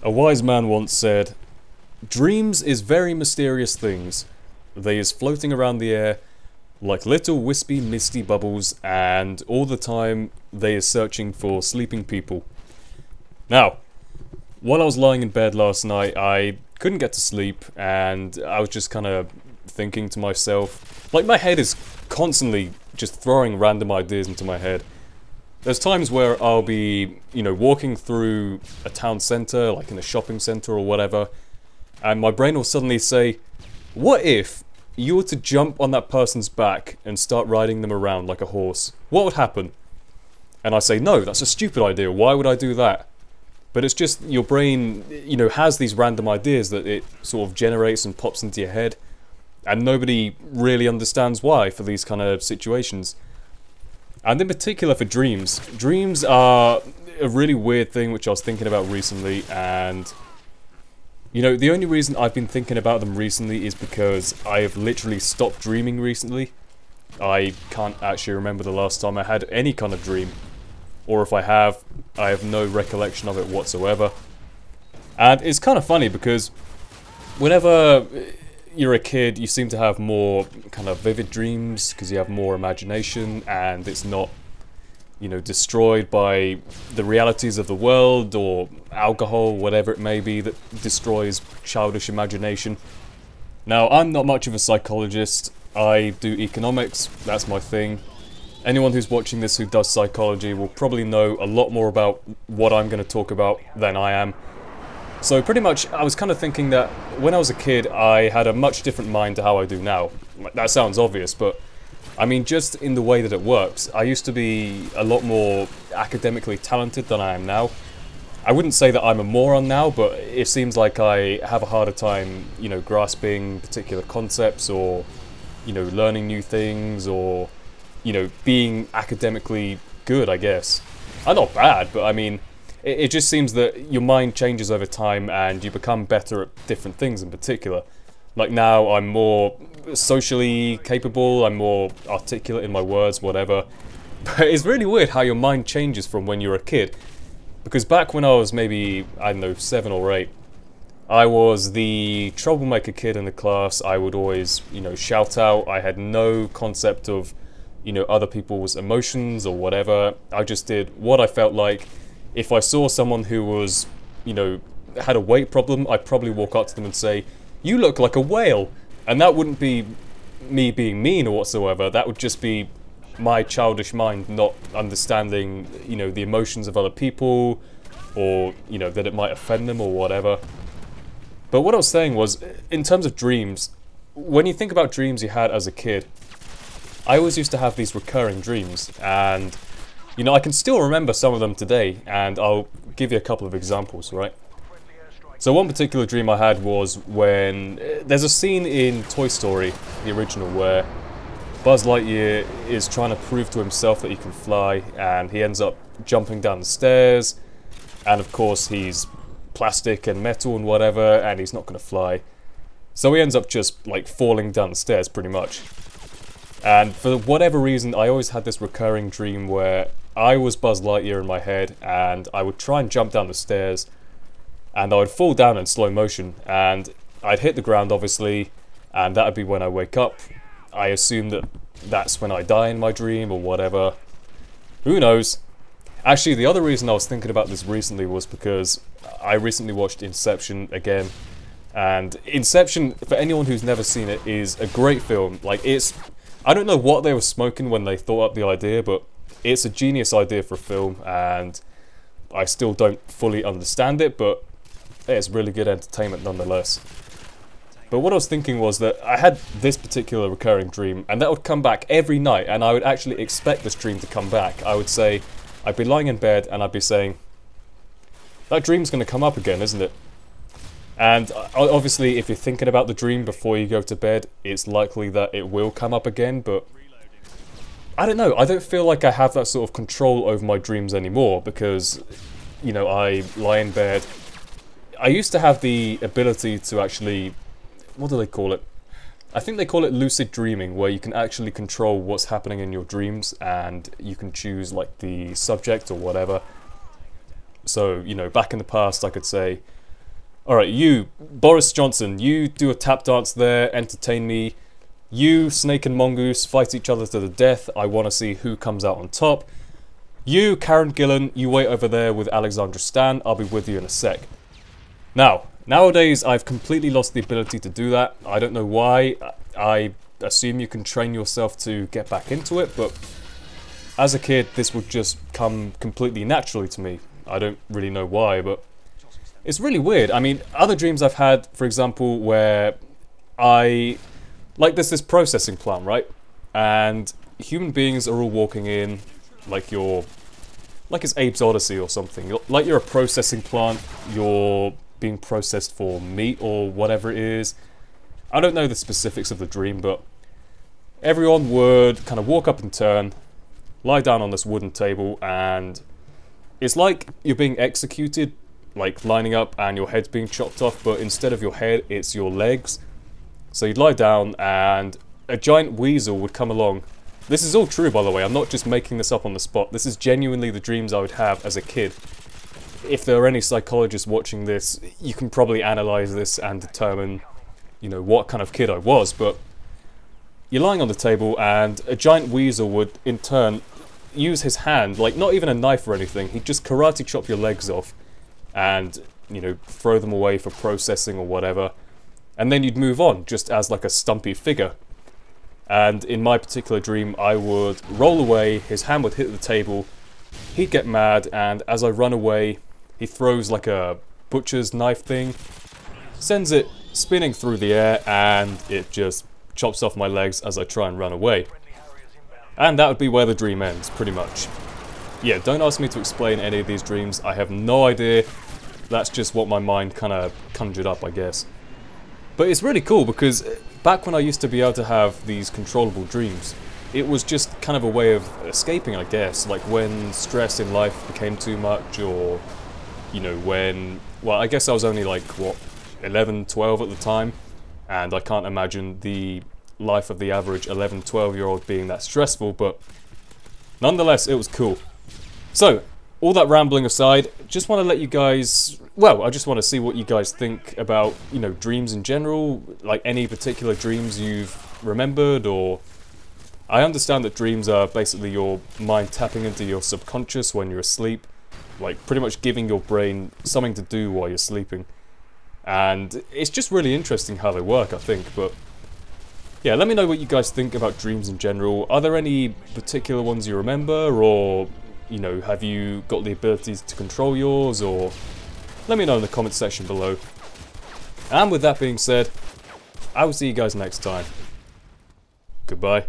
A wise man once said, "Dreams is very mysterious things. They is floating around the air like little wispy misty bubbles, and all the time they is searching for sleeping people." Now, while I was lying in bed last night, I couldn't get to sleep, and I was just kind of thinking to myself, like, my head is constantly just throwing random ideas into my head. There's times where I'll be, walking through a town centre, like in a shopping centre or whatever, and my brain will suddenly say, what if you were to jump on that person's back and start riding them around like a horse? What would happen? And I say, no, that's a stupid idea. Why would I do that? But it's just your brain, has these random ideas that it sort of generates and pops into your head, and nobody really understands why for these kind of situations. And in particular for dreams. Dreams are a really weird thing which I was thinking about recently, and the only reason I've been thinking about them recently is because I have literally stopped dreaming recently. I can't actually remember the last time I had any kind of dream. Or if I have no recollection of it whatsoever. And it's kind of funny because whenever you're a kid, you seem to have more kind of vivid dreams because you have more imagination, and it's not, destroyed by the realities of the world or alcohol, whatever it may be, that destroys childish imagination. Now, I'm not much of a psychologist. I do economics, that's my thing. Anyone who's watching this who does psychology will probably know a lot more about what I'm going to talk about than I am. So pretty much, I was kind of thinking that when I was a kid, I had a much different mind to how I do now. That sounds obvious, but I mean, just in the way that it works. I used to be a lot more academically talented than I am now. I wouldn't say that I'm a moron now, but it seems like I have a harder time, grasping particular concepts, or, learning new things, or, being academically good, I guess. I'm not bad, but I mean, it just seems that your mind changes over time and you become better at different things in particular. Like now, I'm more socially capable, I'm more articulate in my words, whatever. But it's really weird how your mind changes from when you're a kid. Because back when I was maybe, I don't know, 7 or 8, I was the troublemaker kid in the class. I would always, shout out. I had no concept of, other people's emotions or whatever. I just did what I felt like. If I saw someone who was, had a weight problem, I'd probably walk up to them and say, "You look like a whale." And that wouldn't be me being mean or whatsoever. That would just be my childish mind not understanding, the emotions of other people, or, that it might offend them or whatever. But what I was saying was, in terms of dreams, when you think about dreams you had as a kid, I always used to have these recurring dreams, and I can still remember some of them today, and I'll give you a couple of examples, right? So one particular dream I had was when there's a scene in Toy Story, the original, where Buzz Lightyear is trying to prove to himself that he can fly, and he ends up jumping down the stairs, and of course he's plastic and metal and whatever, and he's not going to fly. So he ends up just like falling down the stairs pretty much. And for whatever reason, I always had this recurring dream where I was Buzz Lightyear in my head, and I would try and jump down the stairs, and I would fall down in slow motion, and I'd hit the ground obviously, and that would be when I wake up. I assume that that's when I die in my dream or whatever. Who knows? Actually, the other reason I was thinking about this recently was because I recently watched Inception again. And Inception, for anyone who's never seen it, is a great film. Like, I don't know what they were smoking when they thought up the idea, but it's a genius idea for a film, and I still don't fully understand it, but it's really good entertainment nonetheless. But what I was thinking was that I had this particular recurring dream, and that would come back every night, and I would actually expect this dream to come back. I would say, I'd be lying in bed, and I'd be saying, that dream's going to come up again, isn't it? And obviously, if you're thinking about the dream before you go to bed, it's likely that it will come up again, but I don't know, I don't feel like I have that sort of control over my dreams anymore, because, I lie in bed. I used to have the ability to actually, what do they call it? I think they call it lucid dreaming, where you can actually control what's happening in your dreams, and you can choose like the subject or whatever. So, back in the past I could say, Alright, you, Boris Johnson, you do a tap dance there, entertain me. You, Snake and Mongoose, fight each other to the death. I want to see who comes out on top. You, Karen Gillan, you wait over there with Alexandra Stan. I'll be with you in a sec. Now, nowadays I've completely lost the ability to do that. I don't know why. I assume you can train yourself to get back into it, but as a kid this would just come completely naturally to me. I don't really know why, but it's really weird. I mean, other dreams I've had, for example, where there's this processing plant, right? And human beings are all walking in like it's Abe's Odyssey or something. Like you're a processing plant, you're being processed for meat or whatever it is. I don't know the specifics of the dream, but everyone would kind of walk up in turn, lie down on this wooden table, and it's like you're being executed, like lining up and your head's being chopped off, but instead of your head, it's your legs. So you'd lie down and a giant weasel would come along. This is all true, by the way. I'm not just making this up on the spot. This is genuinely the dreams I would have as a kid. If there are any psychologists watching this, you can probably analyze this and determine, you know, what kind of kid I was. But you're lying on the table and a giant weasel would, in turn, use his hand, like not even a knife or anything. He'd just karate chop your legs off and, you know, throw them away for processing or whatever. And then you'd move on, just as like a stumpy figure. And in my particular dream, I would roll away, his hand would hit the table, he'd get mad, and as I run away, he throws like a butcher's knife thing, sends it spinning through the air, and it just chops off my legs as I try and run away. And that would be where the dream ends, pretty much. Yeah, don't ask me to explain any of these dreams, I have no idea. That's just what my mind kind of conjured up, I guess. But it's really cool because back when I used to be able to have these controllable dreams, it was just kind of a way of escaping, I guess. Like when stress in life became too much, or, you know, when, well, I guess I was only like, what, 11, 12 at the time, and I can't imagine the life of the average 11, 12-year-old being that stressful, but nonetheless, it was cool. So, all that rambling aside, just want to let you guys, well, I just want to see what you guys think about, you know, dreams in general, like any particular dreams you've remembered, or I understand that dreams are basically your mind tapping into your subconscious when you're asleep, like pretty much giving your brain something to do while you're sleeping. And it's just really interesting how they work, I think, but yeah, let me know what you guys think about dreams in general. Are there any particular ones you remember, or, you know, have you got the abilities to control yours, or let me know in the comment section below. And with that being said, I will see you guys next time. Goodbye.